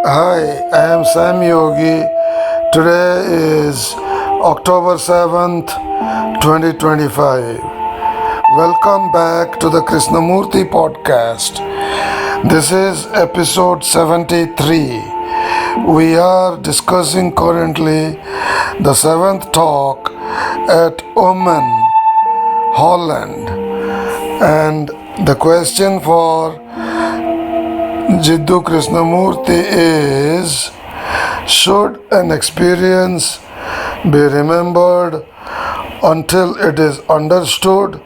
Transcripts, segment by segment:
Hi, I am Samyogi. Today is October 7th, 2025. Welcome back to the Krishnamurti podcast. This is episode 73. We are discussing currently the seventh talk at Ommen, Holland. And the question for Krishnamurti is: should an experience be remembered until it is understood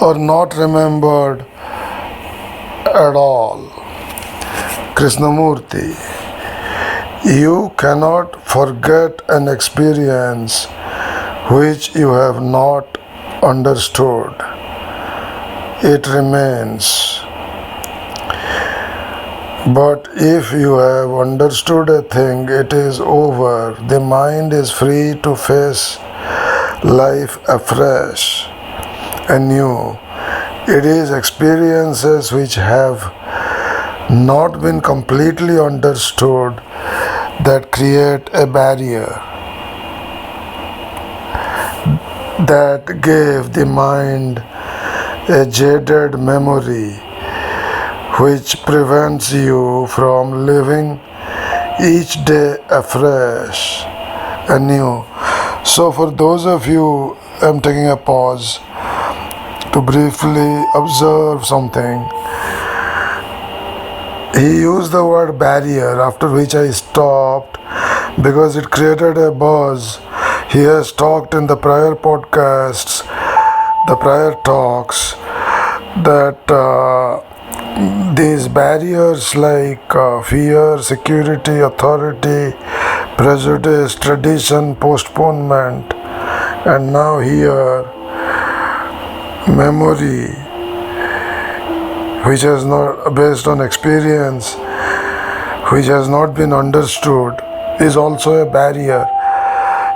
or not remembered at all? Krishnamurti: you cannot forget an experience which you have not understood. It remains. But if you have understood a thing, it is over. The mind is free to face life afresh, anew. It is experiences which have not been completely understood that create a barrier, that gave the mind a jaded memory which prevents you from living each day afresh, anew. So for those of you, I'm taking a pause to briefly observe something. He used the word barrier, after which I stopped because it created a buzz. He has talked in the prior podcasts, the prior talks, that these barriers like fear, security, authority, prejudice, tradition, postponement, and now here memory, which has not, based on experience, which has not been understood, is also a barrier.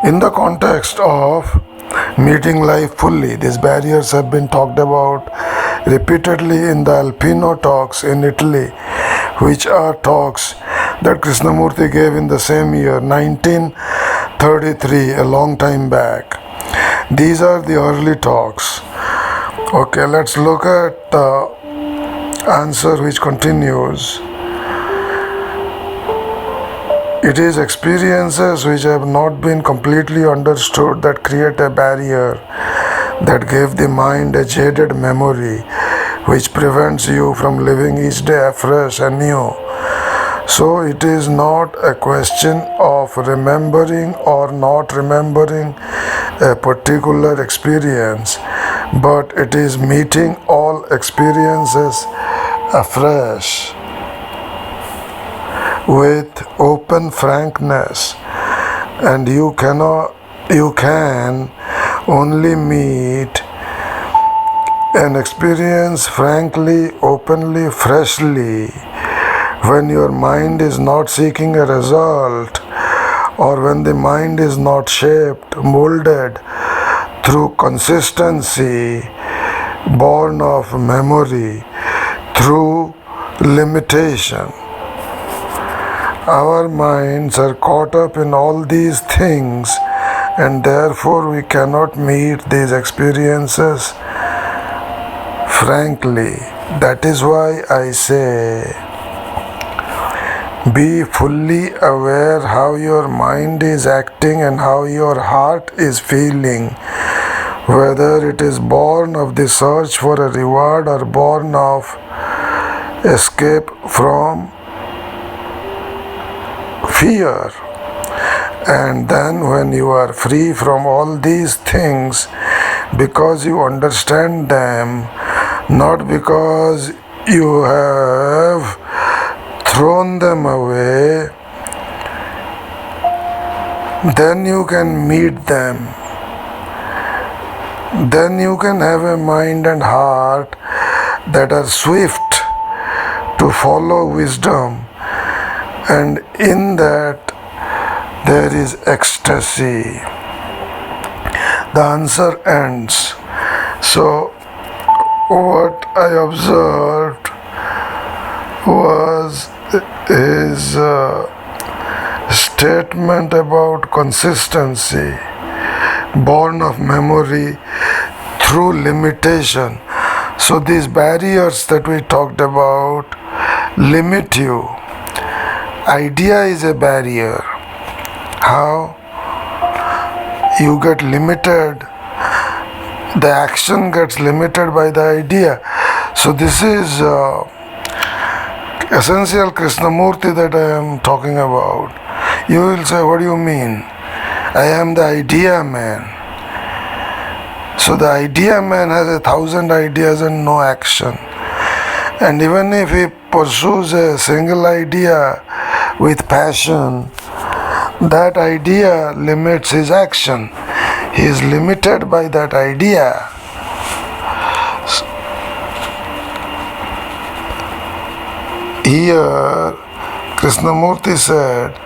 In the context of meeting life fully, these barriers have been talked about repeatedly in the Alpino talks in Italy, which are talks that Krishnamurti gave in the same year, 1933, a long time back. These are the early talks. Okay, let's look at the answer which continues. It is experiences which have not been completely understood that create a barrier, that gave the mind a jaded memory which prevents you from living each day afresh and new. So it is not a question of remembering or not remembering a particular experience, but it is meeting all experiences afresh with open frankness, and you can only meet an experience frankly, openly, freshly, when your mind is not seeking a result, or when the mind is not shaped, molded through consistency, born of memory, through limitation. Our minds are caught up in all these things, and therefore we cannot meet these experiences frankly. That is why I say, be fully aware how your mind is acting and how your heart is feeling, whether it is born of the search for a reward or born of escape from fear. And then when you are free from all these things, because you understand them, not because you have thrown them away, then you can meet them. Then you can have a mind and heart that are swift to follow wisdom, and in that there is ecstasy. The answer ends. So what I observed was his statement about consistency, born of memory through limitation. So these barriers that we talked about limit you. Idea is a barrier. How? You get limited. The action gets limited by the idea. So this is essential Krishnamurti that I am talking about. You will say, what do you mean? I am the idea man. So the idea man has 1,000 ideas and no action. And even if he pursues a single idea with passion, that idea limits his action. He is limited by that idea. Here, Krishnamurti said,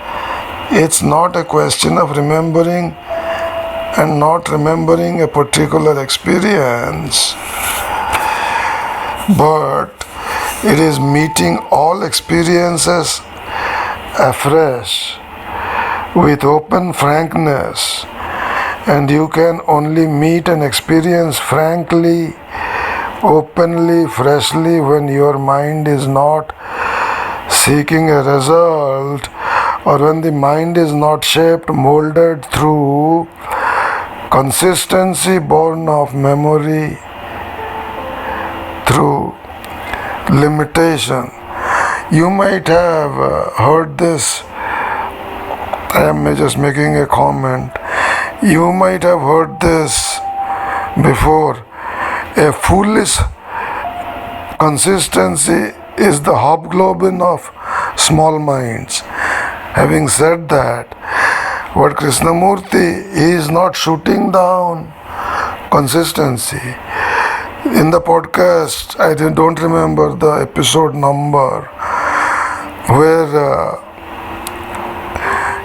it's not a question of remembering and not remembering a particular experience, but it is meeting all experiences afresh with open frankness, and you can only meet an experience frankly, openly, freshly when your mind is not seeking a result, or when the mind is not shaped, molded through consistency born of memory, through limitation. You might have heard this. I am just making a comment. You might have heard this before. A foolish consistency is the hobgoblin of small minds. Having said that, what Krishnamurti, he is not shooting down consistency. In the podcast, I don't remember the episode number, where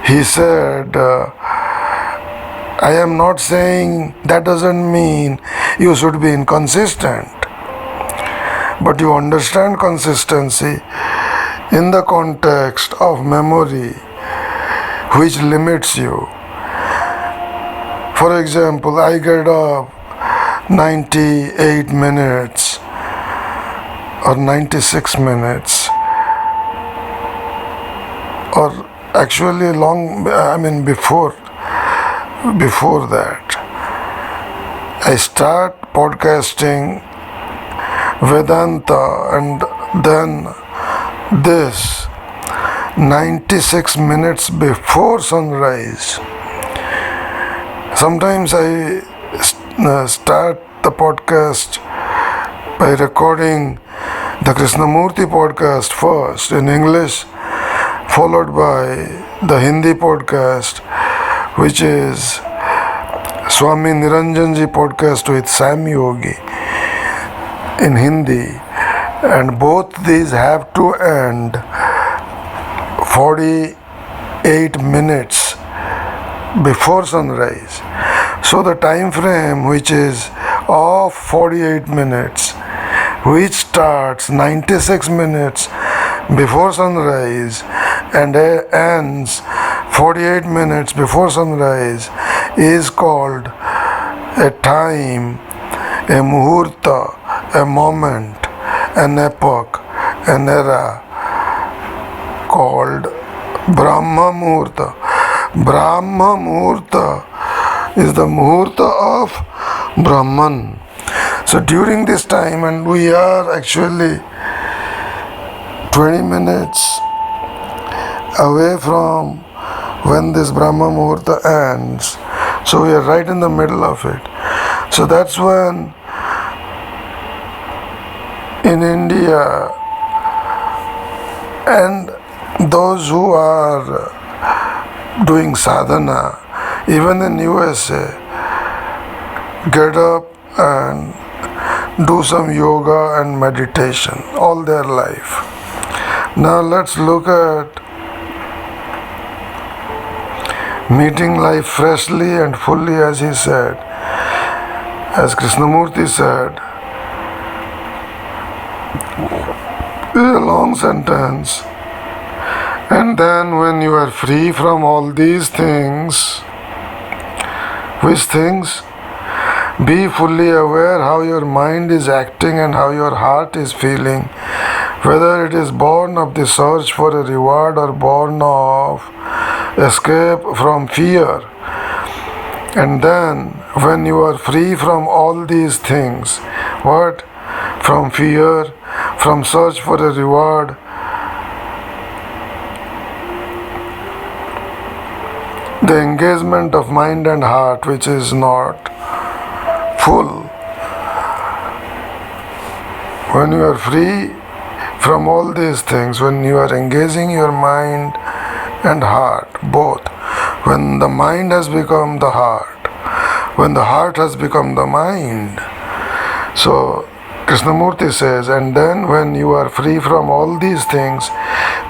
he said, I am not saying that doesn't mean you should be inconsistent, but you understand consistency in the context of memory, which limits you. For example, I get up 98 minutes or 96 minutes, or actually before that. I start podcasting Vedanta, and then this 96 minutes before sunrise. Sometimes I start the podcast by recording the Krishnamurti podcast first in English, followed by the Hindi podcast, which is Swami Niranjanji podcast with Samyogi in Hindi, and both these have to end 48 minutes before sunrise. So the time frame, which is of 48 minutes, which starts 96 minutes before sunrise and ends 48 minutes before sunrise, is called a time, a muhurta, a moment, an epoch, an era, called Brahma Muhurta. Brahma Muhurta is the Muhurta of Brahman. So during this time, and we are actually 20 minutes away from when this Brahma Muhurta ends, so we are right in the middle of it. So that's when in India, and those who are doing sadhana, even in USA, get up and do some yoga and meditation all their life. Now let's look at meeting life freshly and fully, as he said. As Krishnamurti said, it is a long sentence, And then when you are free from all these things, which things? Be fully aware how your mind is acting and how your heart is feeling, whether it is born of the search for a reward or born of escape from fear. And then when you are free from all these things, what? From fear, from search for a reward, the engagement of mind and heart which is not full. When you are free from all these things, when you are engaging your mind and heart, both, when the mind has become the heart, when the heart has become the mind. So Krishnamurti says, and then when you are free from all these things,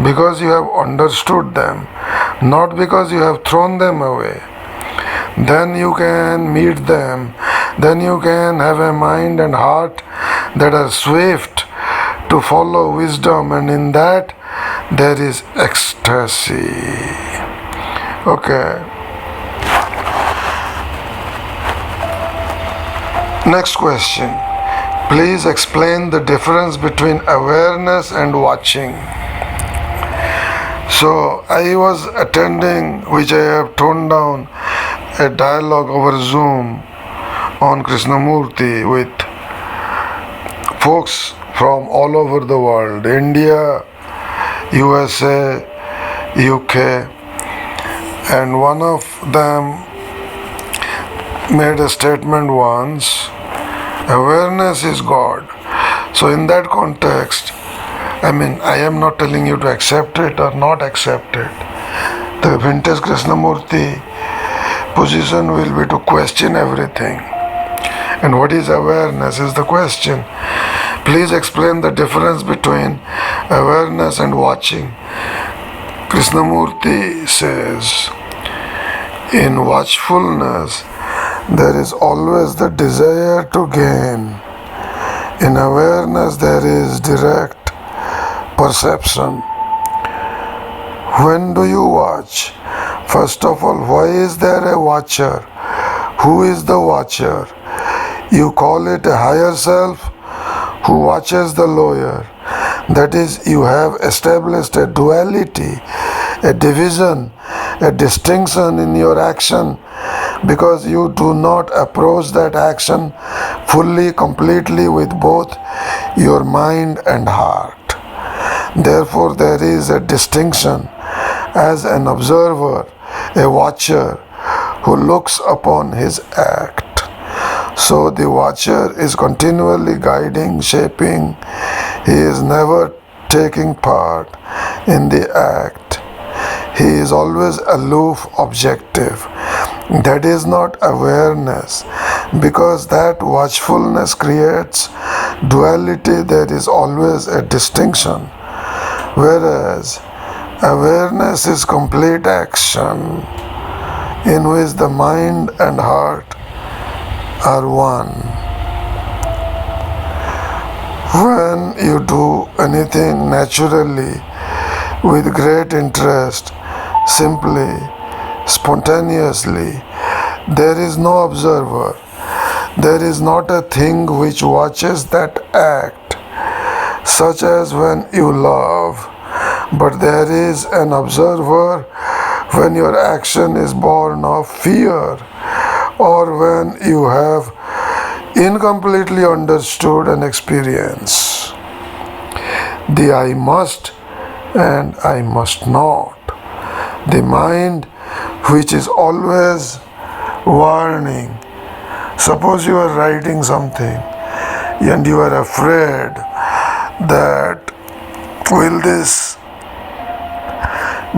because you have understood them, not because you have thrown them away, then you can meet them, then you can have a mind and heart that are swift to follow wisdom, and in that there is ecstasy. Okay. Next question. Please explain the difference between awareness and watching. So I was attending, which I have toned down, a dialogue over Zoom on Krishnamurti with folks from all over the world, India, USA, UK, and one of them made a statement once, awareness is God. So in that context, I am not telling you to accept it or not accept it. The vintage Krishnamurti position will be to question everything. And what is awareness is the question. Please explain the difference between awareness and watching. Krishnamurti says, in watchfulness, there is always the desire to gain. In awareness, there is direct perception. When do you watch? First of all, why is there a watcher? Who is the watcher? You call it a higher self who watches the lower. That is, you have established a duality, a division, a distinction in your action, because you do not approach that action fully, completely with both your mind and heart. Therefore, there is a distinction as an observer, a watcher who looks upon his act. So the watcher is continually guiding, shaping. He is never taking part in the act. He is always aloof, objective. That is not awareness, because that watchfulness creates duality. There is always a distinction. Whereas awareness is complete action in which the mind and heart are one. When you do anything naturally, with great interest, simply, spontaneously, there is no observer. There is not a thing which watches that act, such as when you love, but there is an observer when your action is born of fear, or when you have incompletely understood an experience. The I must and I must not. The mind which is always warning. Suppose you are writing something and you are afraid that will this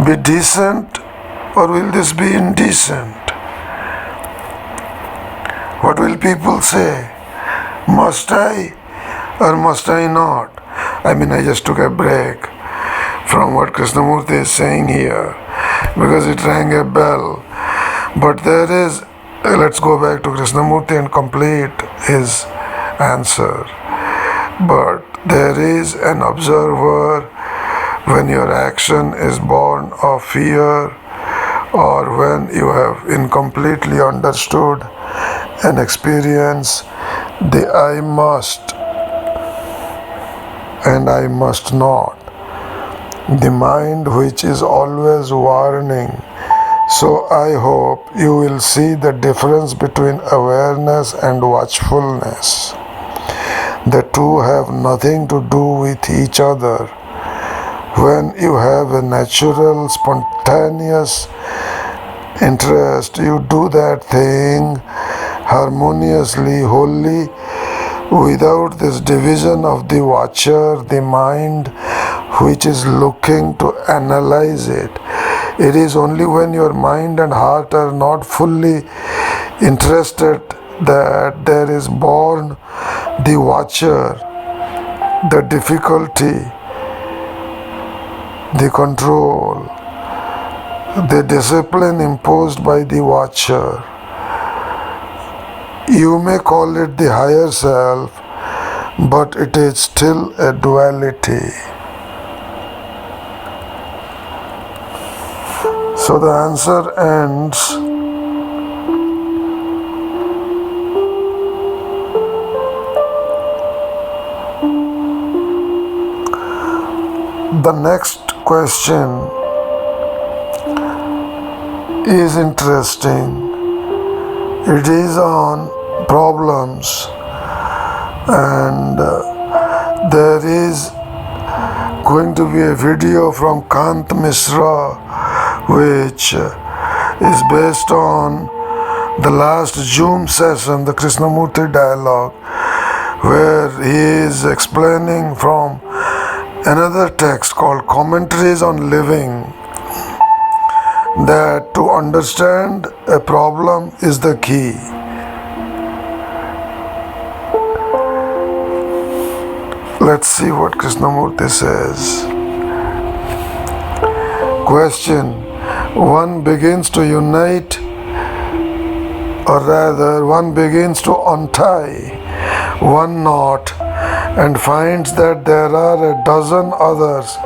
be decent or will this be indecent? What will people say? Must I or must I not? I just took a break from what Krishnamurti is saying here because it rang a bell. But there is, let's go back to Krishnamurti and complete his answer. But there is an observer when your action is born of fear, or when you have incompletely understood an experience, the I must and I must not, the mind which is always warning. So I hope you will see the difference between awareness and watchfulness. The two have nothing to do with each other. When you have a natural, spontaneous interest, you do that thing harmoniously, wholly, without this division of the watcher, the mind, which is looking to analyze it. It is only when your mind and heart are not fully interested that there is born the watcher, the difficulty, the control, the discipline imposed by the watcher. You may call it the higher self, but it is still a duality. So the answer ends. The next question is interesting. It is on problems, and there is going to be a video from Kant Mishra which is based on the last Zoom session, the Krishnamurti dialogue, where he is explaining from another text called Commentaries on Living that to understand a problem is the key. Let's see what Krishnamurti says. Question: one begins to unite, or rather, one begins to untie one knot and finds that there are a dozen others.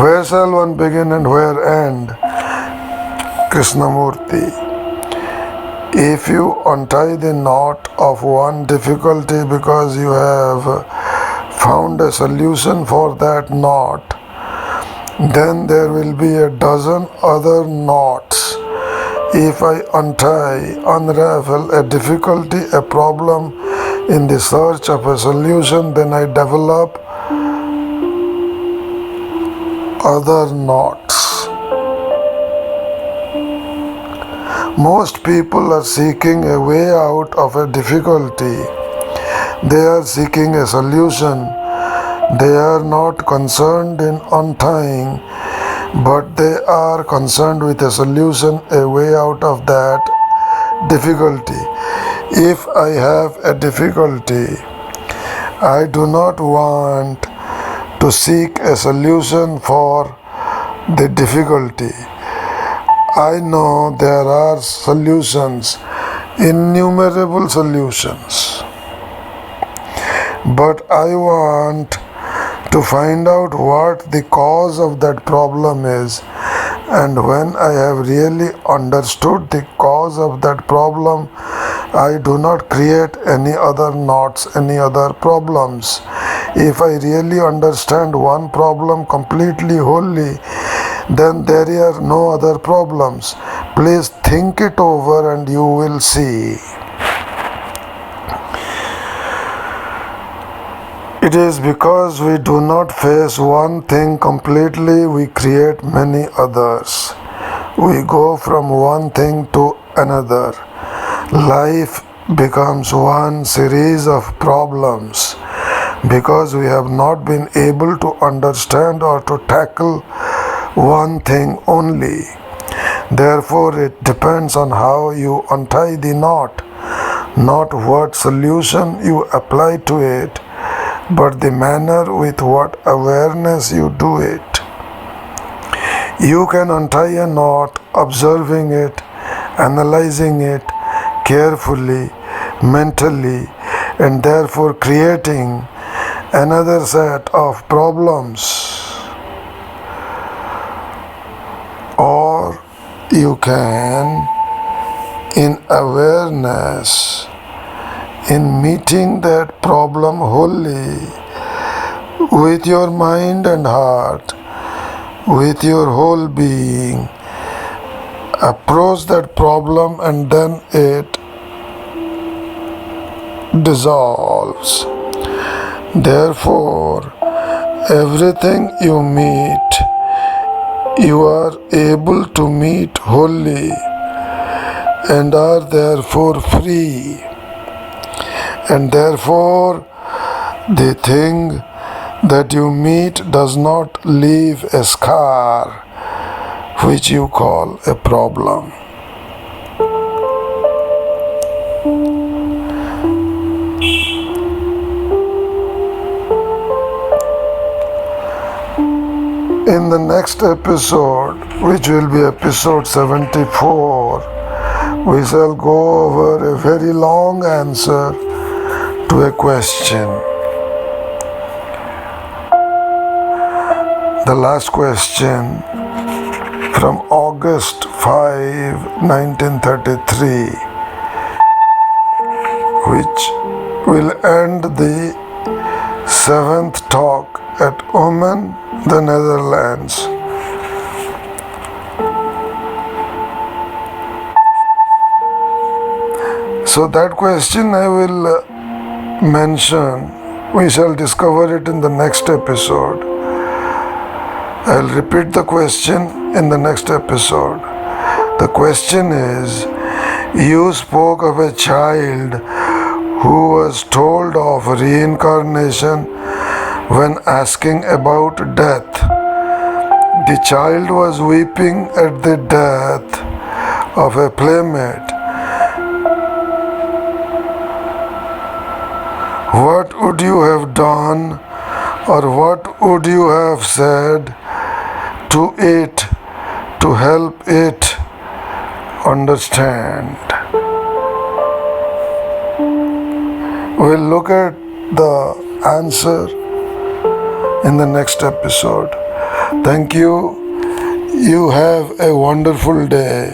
Where shall one begin and where end? Krishnamurti: if you untie the knot of one difficulty because you have found a solution for that knot, then there will be a dozen other knots. If I unravel a difficulty, a problem in the search of a solution, then I develop other knots. Most people are seeking a way out of a difficulty. They are seeking a solution. They are not concerned in untying, but they are concerned with a solution, a way out of that difficulty. If I have a difficulty, I do not want to seek a solution for the difficulty. I know there are solutions, innumerable solutions, but I want to find out what the cause of that problem is. And when I have really understood the cause of that problem, I do not create any other knots, any other problems. If I really understand one problem completely, wholly, then there are no other problems. Please think it over and you will see. It is because we do not face one thing completely, we create many others. We go from one thing to another. Life becomes one series of problems because we have not been able to understand or to tackle one thing only. Therefore, it depends on how you untie the knot, not what solution you apply to it, but the manner with what awareness you do it. You can untie a knot observing it, analyzing it carefully, mentally, and therefore creating another set of problems. or you can, in awareness, in meeting that problem wholly with your mind and heart, with your whole being, approach that problem and then it dissolves. Therefore, everything you meet, you are able to meet wholly and are therefore free. And therefore, the thing that you meet does not leave a scar which you call a problem. In the next episode, which will be episode 74, we shall go over a very long answer to a question. The last question from August 5, 1933, which will end the 7th talk at Ommen, the Netherlands. So that question I will mention. We shall discover it in the next episode. I'll repeat the question in the next episode. The question is, you spoke of a child who was told of reincarnation when asking about death. The child was weeping at the death of a playmate. What would you have done, or what would you have said to it to help it understand? We'll look at the answer in the next episode. Thank you. You have a wonderful day.